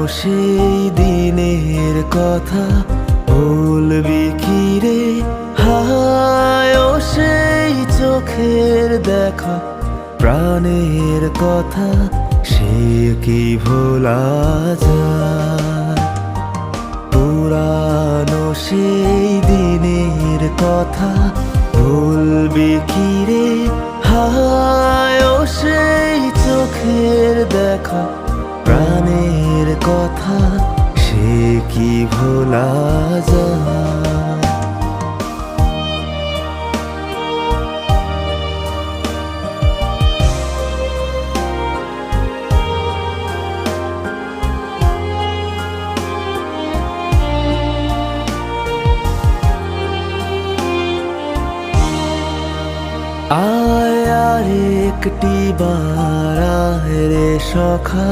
সেই দিনের কথা বলবি কি রে? হায় ও সেই চোখের দেখা, প্রাণের কথা সে কি ভোলা যায়? পুরানো সেই দিনের কথা বলবি কি রে? হায় ও সেই চোখের দেখা, প্রাণের কথা সে কি ভোলা যায়? আয় আর একটি বার আয় রে সখা,